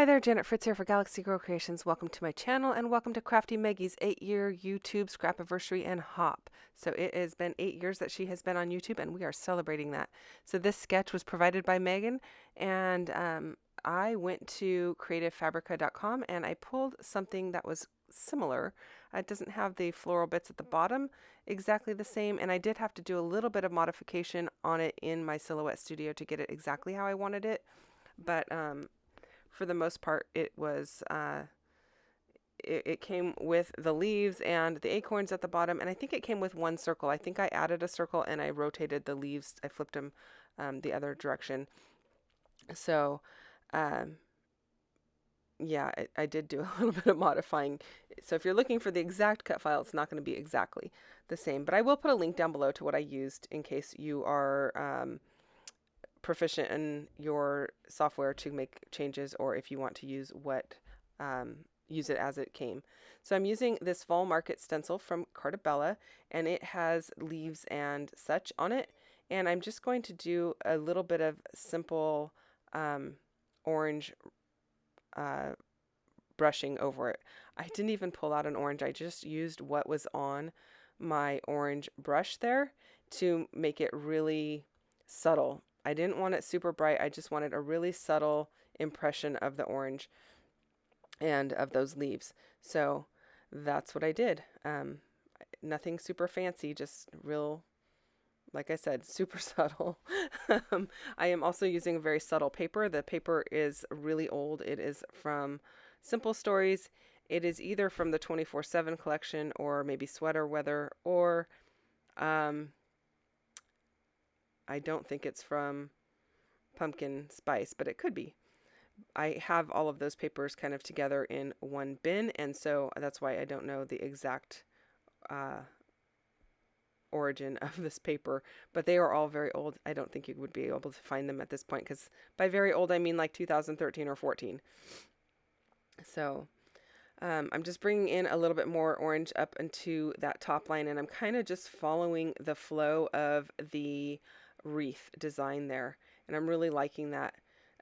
Hi there, Janet Fritz here for Galaxy Girl Creations. Welcome to my channel and welcome to Crafty Meggy's 8-year YouTube Scrapiversary and Hop. So it has been 8 years that she has been on YouTube and we are celebrating that. So this sketch was provided by Megan and I went to creativefabrica.com and I pulled something that was similar. It doesn't have the floral bits at the bottom exactly the same, and I did have to do a little bit of modification on it in my Silhouette Studio to get it exactly how I wanted it. But for the most part, it was it came with the leaves and the acorns at the bottom, and I think it came with one circle. I think I added a circle and I rotated the leaves. I flipped them the other direction. So yeah, I did do a little bit of modifying. So if you're looking for the exact cut file, it's not going to be exactly the same. But I will put a link down below to what I used in case you are proficient in your software to make changes, or if you want to use use it as it came. So I'm using this fall market stencil from Cartabella, and it has leaves and such on it, and I'm just going to do a little bit of simple orange brushing over it. I didn't even pull out an orange. I just used what was on my orange brush there to make it really subtle. I didn't want it super bright. I just wanted a really subtle impression of the orange and of those leaves. So that's what I did. Nothing super fancy, just real, like I said, super subtle. I am also using a very subtle paper. The paper is really old. It is from Simple Stories. It is either from the 24/7 collection or maybe Sweater Weather, or I don't think it's from Pumpkin Spice, but it could be. I have all of those papers kind of together in one bin, and so that's why I don't know the exact origin of this paper, but they are all very old. I don't think you would be able to find them at this point, because by very old I mean like 2013 or 14. So I'm just bringing in a little bit more orange up into that top line, and I'm kind of just following the flow of the wreath design there, and I'm really liking that.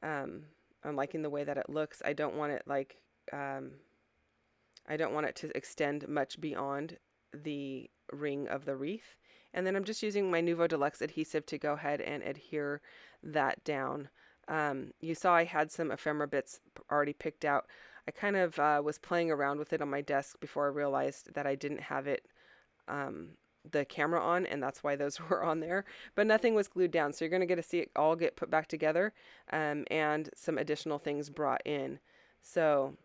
I'm liking the way that it looks. I don't want it like I don't want it to extend much beyond the ring of the wreath. And then I'm just using my Nuvo Deluxe adhesive to go ahead and adhere that down. You saw I had some ephemera bits already picked out. I kind of was playing around with it on my desk before I realized that I didn't have it the camera on, and that's why those were on there, but nothing was glued down, so you're going to get to see it all get put back together, and some additional things brought in. So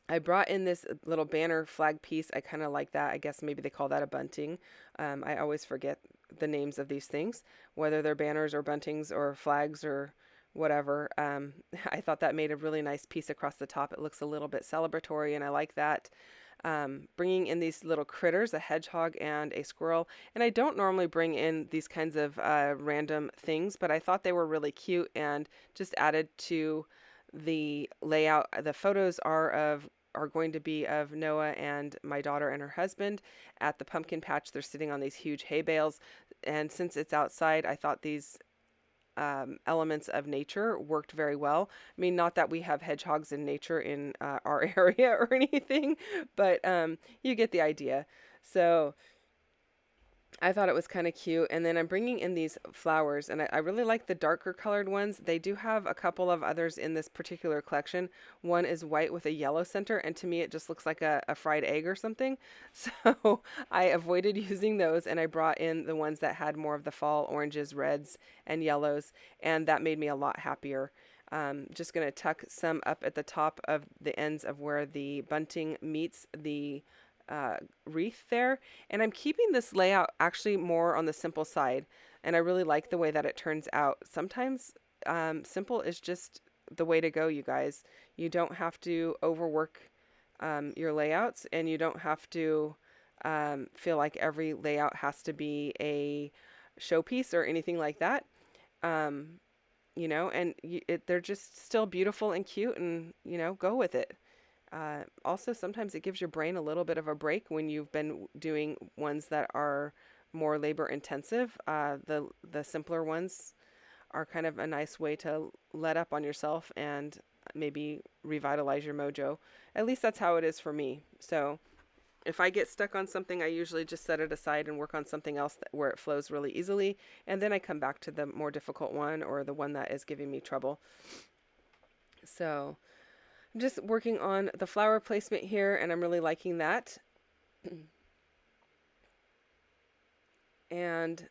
I brought in this little banner flag piece. I kind of like that. I guess maybe they call that a bunting. I always forget the names of these things, whether they're banners or buntings or flags or whatever. I thought that made a really nice piece across the top. It looks a little bit celebratory, and I like that. Bringing in these little critters, a hedgehog and a squirrel. And I don't normally bring in these kinds of random things, but I thought they were really cute and just added to the layout. The photos are going to be of Noah and my daughter and her husband at the pumpkin patch. They're sitting on these huge hay bales, and since it's outside, I thought these elements of nature worked very well. I mean, not that we have hedgehogs in nature in our area or anything, but you get the idea. So I thought it was kind of cute. And then I'm bringing in these flowers, and I really like the darker colored ones. They do have a couple of others in this particular collection. One is white with a yellow center, and to me it just looks like a fried egg or something. So I avoided using those, and I brought in the ones that had more of the fall oranges, reds, and yellows, and that made me a lot happier. Just going to tuck some up at the top of the ends of where the bunting meets the wreath there, and I'm keeping this layout actually more on the simple side, and I really like the way that it turns out. Sometimes simple is just the way to go, you guys. You don't have to overwork your layouts, and you don't have to feel like every layout has to be a showpiece or anything like that. You know, and they're just still beautiful and cute, and you know, go with it. Also, sometimes it gives your brain a little bit of a break when you've been doing ones that are more labor intensive. The simpler ones are kind of a nice way to let up on yourself and maybe revitalize your mojo. At least that's how it is for me. So if I get stuck on something, I usually just set it aside and work on something else where it flows really easily. And then I come back to the more difficult one or the one that is giving me trouble. So I'm just working on the flower placement here, and I'm really liking that. And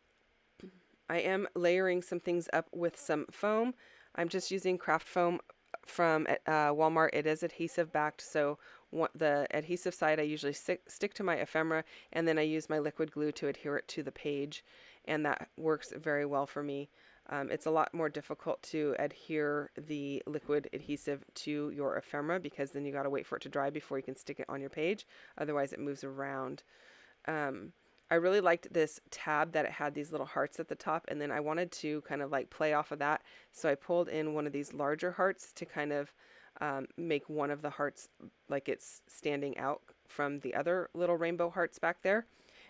I am layering some things up with some foam. I'm just using craft foam from Walmart. It is adhesive backed, so the adhesive side I usually stick to my ephemera, and then I use my liquid glue to adhere it to the page, and that works very well for me. It's a lot more difficult to adhere the liquid adhesive to your ephemera because then you got to wait for it to dry before you can stick it on your page. Otherwise it moves around. I really liked this tab that it had these little hearts at the top, and then I wanted to kind of like play off of that. So I pulled in one of these larger hearts to kind of make one of the hearts like it's standing out from the other little rainbow hearts back there.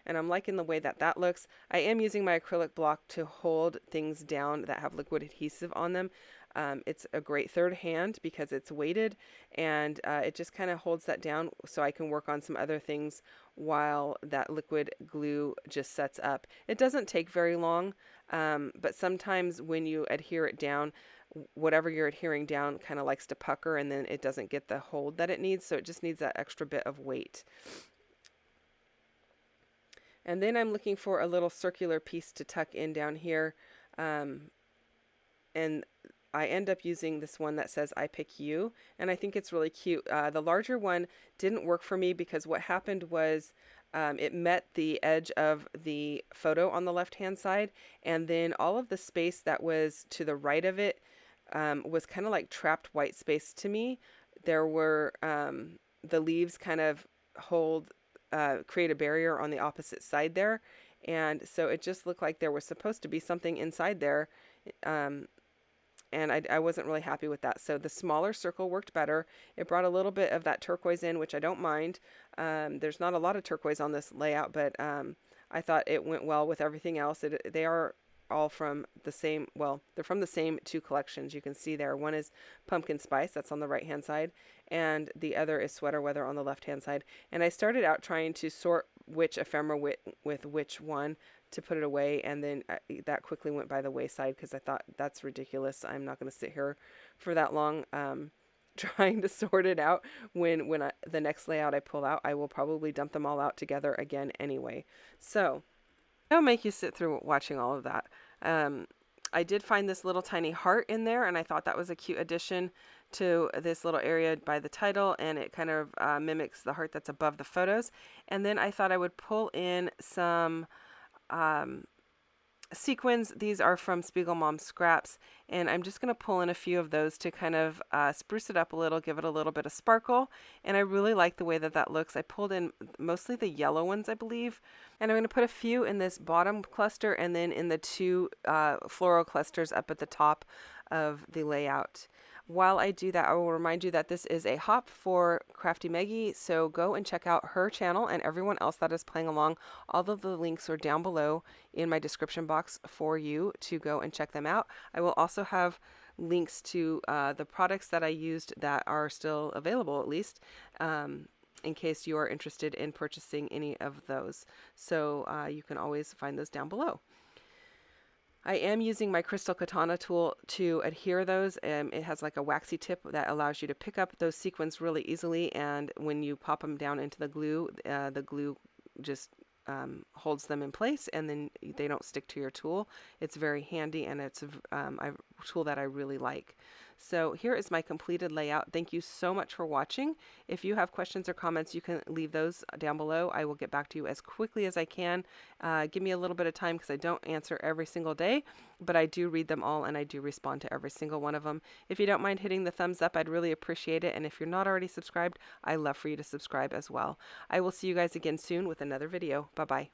And I'm liking the way that that looks. I am using my acrylic block to hold things down that have liquid adhesive on them. It's a great third hand because it's weighted, and it just kind of holds that down so I can work on some other things while that liquid glue just sets up. It doesn't take very long, but sometimes when you adhere it down, whatever you're adhering down kind of likes to pucker, and then it doesn't get the hold that it needs, so it just needs that extra bit of weight. And then I'm looking for a little circular piece to tuck in down here, and I end up using this one that says I pick you, and I think it's really cute. The larger one didn't work for me because what happened was it met the edge of the photo on the left hand side, and then all of the space that was to the right of it was kind of like trapped white space to me. There were the leaves kind of create a barrier on the opposite side there, and so it just looked like there was supposed to be something inside there, and I wasn't really happy with that. So the smaller circle worked better. It brought a little bit of that turquoise in, which I don't mind. There's not a lot of turquoise on this layout, but I thought it went well with everything else. They are all from the same, well, they're from the same two collections. You can see there. One is Pumpkin Spice, that's on the right hand side, and the other is Sweater Weather on the left hand side. And I started out trying to sort which ephemera with which one to put it away, and then that quickly went by the wayside because I thought that's ridiculous. I'm not going to sit here for that long trying to sort it out. When the next layout I pull out, I will probably dump them all out together again anyway. So I'll make you sit through watching all of that. I did find this little tiny heart in there, and I thought that was a cute addition to this little area by the title, and it kind of mimics the heart that's above the photos. And then I thought I would pull in some sequins. These are from Spiegel Mom Scraps, and I'm just going to pull in a few of those to kind of spruce it up a little, give it a little bit of sparkle, and I really like the way that that looks. I pulled in mostly the yellow ones, I believe, and I'm going to put a few in this bottom cluster and then in the two floral clusters up at the top of the layout. While I do that, I will remind you that this is a hop for Crafty Meggy, so go and check out her channel and everyone else that is playing along. All of the links are down below in my description box for you to go and check them out. I will also have links to the products that I used that are still available, at least, in case you are interested in purchasing any of those. So you can always find those down below. I am using my Crystal Katana tool to adhere those. It has like a waxy tip that allows you to pick up those sequins really easily, and when you pop them down into the glue just holds them in place, and then they don't stick to your tool. It's very handy, and it's a tool that I really like. So here is my completed layout. Thank you so much for watching. If you have questions or comments, you can leave those down below. I will get back to you as quickly as I can. Give me a little bit of time because I don't answer every single day, but I do read them all and I do respond to every single one of them. If you don't mind hitting the thumbs up, I'd really appreciate it. And if you're not already subscribed, I love for you to subscribe as well. I will see you guys again soon with another video. Bye-bye.